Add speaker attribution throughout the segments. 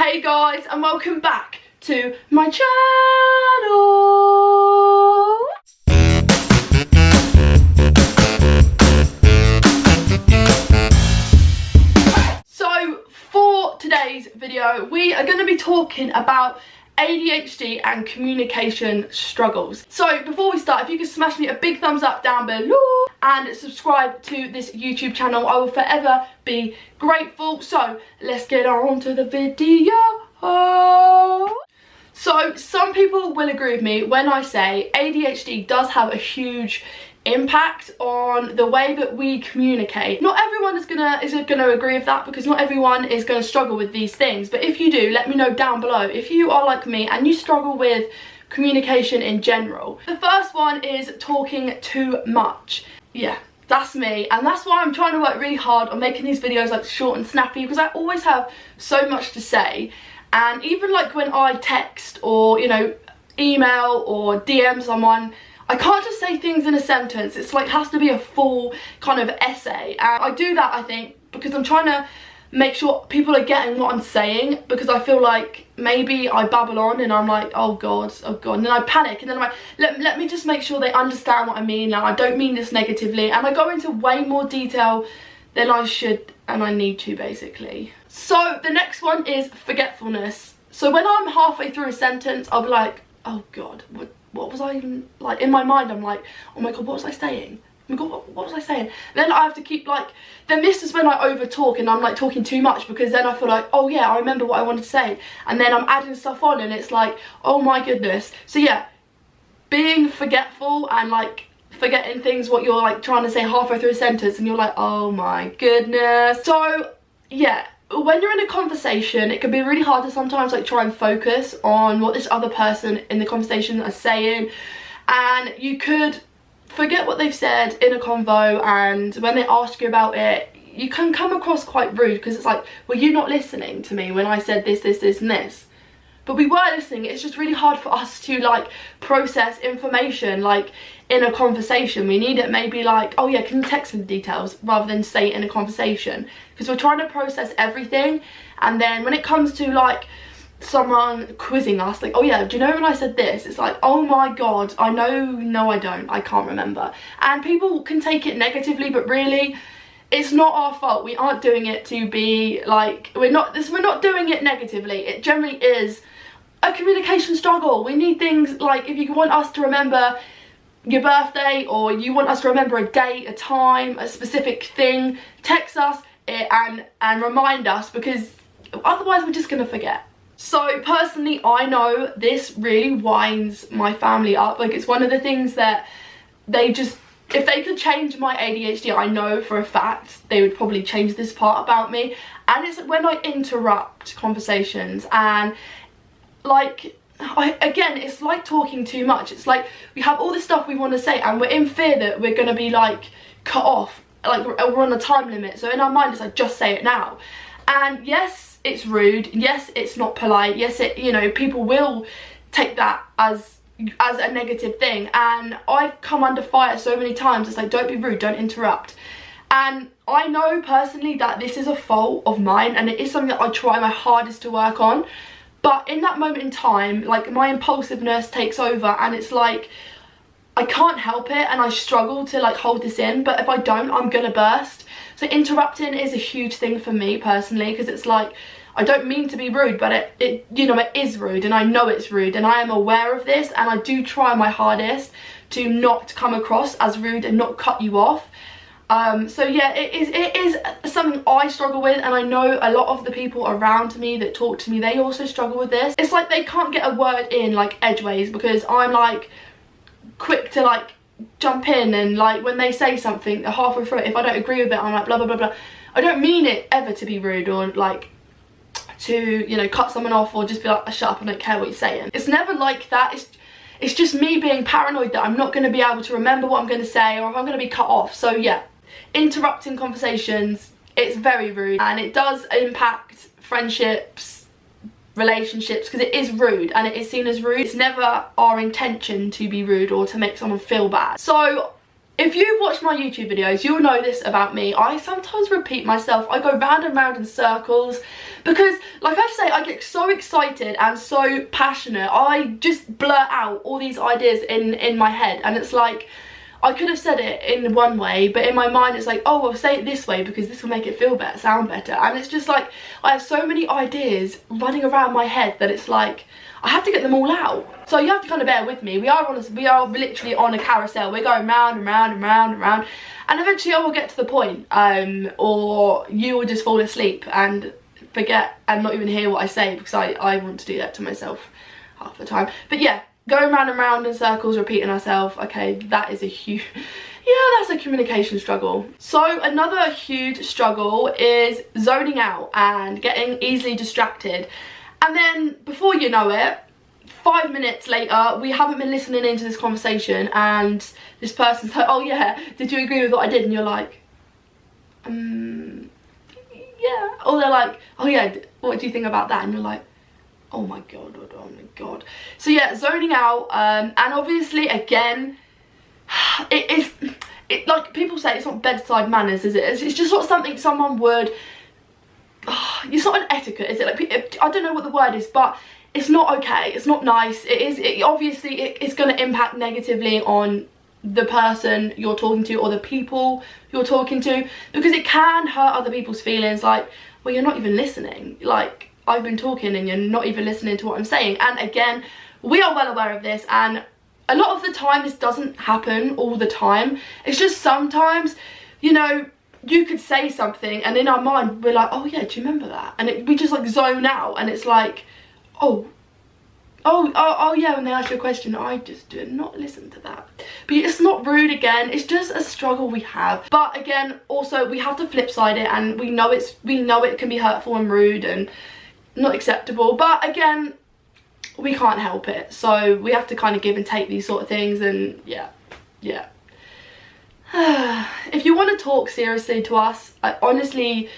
Speaker 1: Hey guys, and welcome back to my channel. So for today's video, we are going to be talking about ADHD and communication struggles. So before we start, if you could smash me a big thumbs up down below and subscribe to this YouTube channel, I will forever be grateful. So let's get on to the video. So some people will agree with me when I say ADHD does have a huge impact on the way that we communicate. Not everyone is gonna agree with that, because not everyone is gonna struggle with these things, but if you do, let me know down below if you are like me and you struggle with communication in general. The first one is talking too much. Yeah, that's me, and that's why I'm trying to work really hard on making these videos like short and snappy, because I always have so much to say. And even like when I text or, you know, email or DM someone, I can't just say things in a sentence. It's like, has to be a full kind of essay. And I do that, I think, because I'm trying to make sure people are getting what I'm saying, because I feel like maybe I babble on and I'm like, oh god, and then I panic, and then I'm like, let me just make sure they understand what I mean, and I don't mean this negatively, and I go into way more detail than I should and I need to, basically. So the next one is forgetfulness. So when I'm halfway through a sentence, I'll be like, oh god, what was I even, like, in my mind I'm like, oh my god, what was I saying? Oh my god, what was I saying? Then I have to keep like, then this is when I over talk and I'm like talking too much, because then I feel like, oh yeah, I remember what I wanted to say, and then I'm adding stuff on and it's like, oh my goodness. So yeah, being forgetful and like forgetting things what you're like trying to say halfway through a sentence, and you're like, oh my goodness. So yeah, when you're in a conversation, it can be really hard to sometimes like try and focus on what this other person in the conversation are saying, and you could forget what they've said in a convo, and when they ask you about it, you can come across quite rude, because it's like, were you not listening to me when I said this, this, this and this? But we were listening. It's just really hard for us to like process information like in a conversation. We need it maybe like, oh yeah, can you text me the details, rather than say it in a conversation, because we're trying to process everything. And then when it comes to like someone quizzing us, like, oh yeah, do you know when I said this? It's like, oh my god, I know, no I don't, I can't remember. And people can take it negatively, but really it's not our fault. We aren't doing it to be like, we're not doing it negatively. It generally is a communication struggle. We need things like, if you want us to remember your birthday, or you want us to remember a date, a time, a specific thing, text us and remind us, because otherwise we're just gonna forget. So personally, I know this really winds my family up. Like, it's one of the things that they just, if they could change my ADHD, I know for a fact they would probably change this part about me. And it's when I interrupt conversations, and like, again, it's like talking too much. It's like we have all this stuff we want to say, and we're in fear that we're going to be like cut off, like we're on a time limit. So in our mind it's like, just say it now. And yes, it's rude, yes, it's not polite, yes, it, you know, people will take that as a negative thing, and I've come under fire so many times. It's like, don't be rude, don't interrupt. And I know personally that this is a fault of mine, and it is something that I try my hardest to work on. But in that moment in time, like, my impulsiveness takes over, and it's like, I can't help it, and I struggle to like hold this in, but if I don't, I'm gonna burst. So interrupting is a huge thing for me personally, because it's like, I don't mean to be rude, but it you know, it is rude, and I know it's rude, and I am aware of this, and I do try my hardest to not come across as rude and not cut you off. So yeah, it is something I struggle with, and I know a lot of the people around me that talk to me, they also struggle with this. It's like they can't get a word in like edgeways, because I'm like quick to like jump in, and like when they say something halfway through it, if I don't agree with it, I'm like blah blah blah blah. I don't mean it ever to be rude, or like to, you know, cut someone off, or just be like, shut up, I don't care what you're saying. It's never like that. It's just me being paranoid that I'm not going to be able to remember what I'm going to say, or if I'm going to be cut off. So yeah, interrupting conversations, it's very rude, and it does impact friendships, relationships, because it is rude, and it is seen as rude. It's never our intention to be rude or to make someone feel bad. So If you've watched my YouTube videos, you'll know this about me. I sometimes repeat myself. I go round and round in circles because, like I say, I get so excited and so passionate. I just blurt out all these ideas in my head, and it's like, I could have said it in one way, but in my mind it's like, oh, well, say it this way because this will make it feel better, sound better. And it's just like, I have so many ideas running around my head that it's like, I have to get them all out. So you have to kind of bear with me. We are literally on a carousel. We're going round and round and round and round, and eventually I will get to the point, or you will just fall asleep and forget and not even hear what I say, because I want to do that to myself half the time. But yeah, going round and round in circles, repeating ourselves, okay, that is a huge, yeah, that's a communication struggle. So another huge struggle is zoning out and getting easily distracted. And then before you know it, 5 minutes later, we haven't been listening into this conversation, and this person's like, oh yeah, did you agree with what I did? And you're like, yeah. Or they're like, oh yeah, what do you think about that? And you're like, oh my god, oh my god. So yeah, zoning out, and obviously again, like people say, it's not bedside manners, is it? It's just not something someone would, it's not an etiquette, is it? Like, I don't know what the word is, but it's not okay, it's not nice. Obviously it's going to impact negatively on the person you're talking to or the people you're talking to, because it can hurt other people's feelings. Like, well, you're not even listening. Like, I've been talking and you're not even listening to what I'm saying. And again, we are well aware of this, and a lot of the time this doesn't happen all the time. It's just sometimes, you know, you could say something and in our mind we're like, oh yeah, do you remember that? And we just like zone out, and it's like, oh yeah, when they ask you a question, I just did not listen to that. But it's not rude, again, it's just a struggle we have. But again, also we have to flip side it, and we know it can be hurtful and rude and not acceptable, but again, we can't help it. So we have to kind of give and take these sort of things, and yeah. If you want to talk seriously to us, I honestly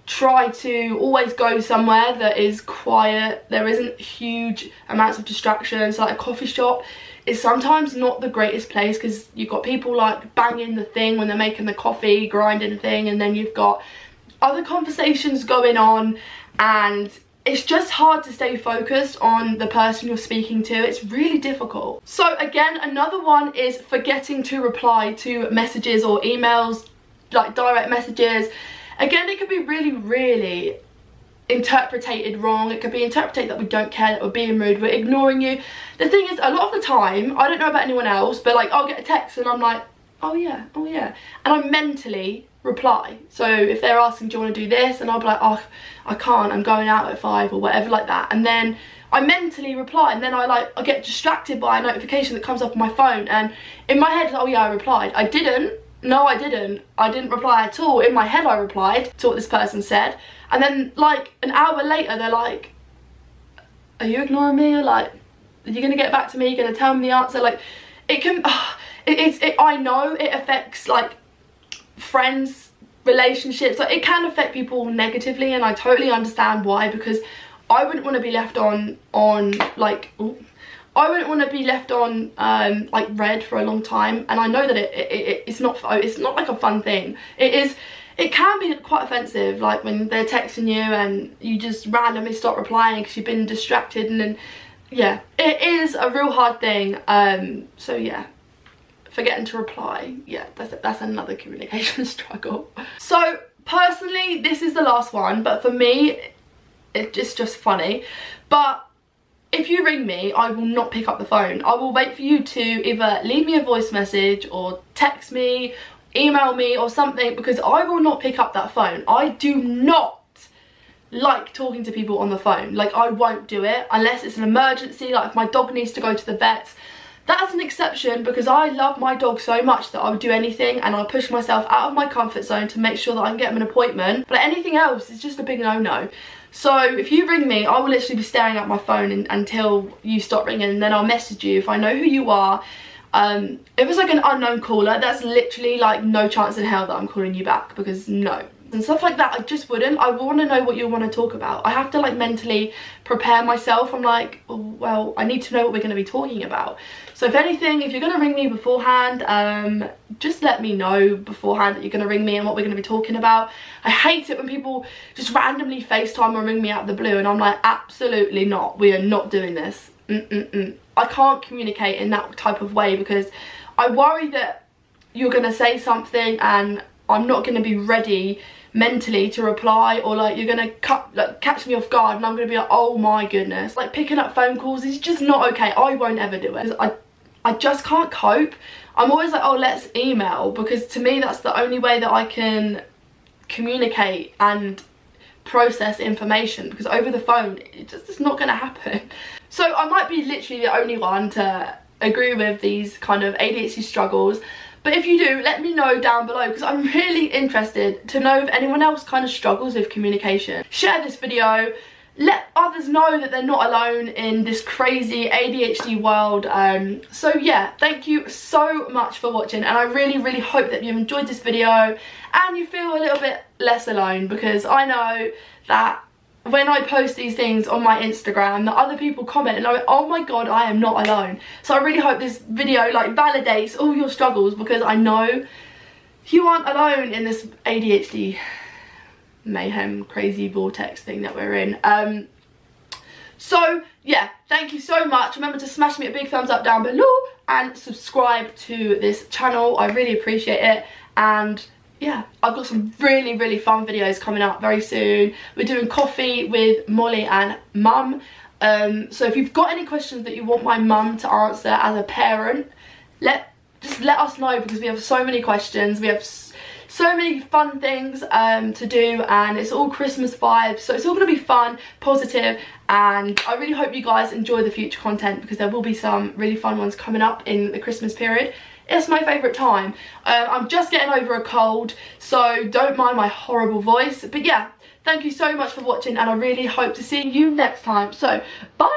Speaker 1: try to always go somewhere that is quiet. There isn't huge amounts of distractions. Like a coffee shop is sometimes not the greatest place, because you've got people like banging the thing when they're making the coffee, grinding the thing, and then you've got other conversations going on, and it's just hard to stay focused on the person you're speaking to. It's really difficult. So again, another one is forgetting to reply to messages or emails, like direct messages. Again, it could be really interpreted wrong. It could be interpreted that we don't care, that we're being rude, we're ignoring you. The thing is, a lot of the time, I don't know about anyone else, but like I'll get a text and I'm like, oh yeah, and I mentally reply. So if they're asking, do you want to do this, and I'll be like, oh, I can't, I'm going out at 5 or whatever like that, and then I mentally reply, and then I get distracted by a notification that comes up on my phone, and in my head, oh yeah, I replied. I didn't reply at all. In my head I replied to what this person said, and then like an hour later they're like, are you ignoring me? Or like, are you gonna get back to me? You're gonna tell me the answer? Like, it can, I know it affects like friends, relationships, like it can affect people negatively, and I totally understand why, because I wouldn't want to be left on like, I wouldn't want to be left on like red for a long time, and I know that it's not like a fun thing. It can be quite offensive, like when they're texting you and you just randomly stop replying because you've been distracted, and then yeah, it is a real hard thing. So yeah, forgetting to reply, yeah, that's another communication struggle. So personally, this is the last one, but for me it's just funny. But if you ring me, I will not pick up the phone. I will wait for you to either leave me a voice message or text me, email me or something, because I will not pick up that phone. I do not like talking to people on the phone. Like, I won't do it unless it's an emergency, like if my dog needs to go to the vet. That's an exception, because I love my dog so much that I would do anything, and I'll push myself out of my comfort zone to make sure that I can get him an appointment. But anything else is just a big no-no. So if you ring me, I will literally be staring at my phone until you stop ringing, and then I'll message you if I know who you are. If it's like an unknown caller, that's literally like no chance in hell that I'm calling you back, because no, and stuff like that. I just wouldn't. I want to know what you want to talk about. I have to like mentally prepare myself. I'm like, oh, well, I need to know what we're going to be talking about. So if anything, if you're going to ring me beforehand, just let me know beforehand that you're going to ring me and what we're going to be talking about. I hate it when people just randomly FaceTime or ring me out of the blue and I'm like, absolutely not. We are not doing this. I can't communicate in that type of way because I worry that you're going to say something and I'm not going to be ready mentally to reply, or like you're going to catch me off guard and I'm going to be like, oh my goodness. Like picking up phone calls is just not okay. I won't ever do it. I just can't cope. I'm always like, oh, let's email, because to me that's the only way that I can communicate and process information, because over the phone it's not going to happen. So I might be literally the only one to agree with these kind of ADHD struggles, but if you do, let me know down below, because I'm really interested to know if anyone else kind of struggles with communication. Share this video, let others know that they're not alone in this crazy ADHD world. So yeah, thank you so much for watching, and I really hope that you've enjoyed this video and you feel a little bit less alone, because I know that when I post these things on my Instagram, that other people comment and I'm like, oh my god, I am not alone. So I really hope this video like validates all your struggles, because I know you aren't alone in this ADHD mayhem crazy vortex thing that we're in. So yeah, thank you so much. Remember to smash me a big thumbs up down below and subscribe to this channel. I really appreciate it. And yeah, I've got some really fun videos coming up very soon. We're doing coffee with Molly and Mum. So if you've got any questions that you want my mum to answer as a parent, just let us know, because we have so many questions. We have so many fun things to do, and it's all Christmas vibes, so it's all going to be fun, positive, and I really hope you guys enjoy the future content, because there will be some really fun ones coming up in the Christmas period. It's my favourite time. I'm just getting over a cold, so don't mind my horrible voice, but yeah, thank you so much for watching, and I really hope to see you next time. So bye.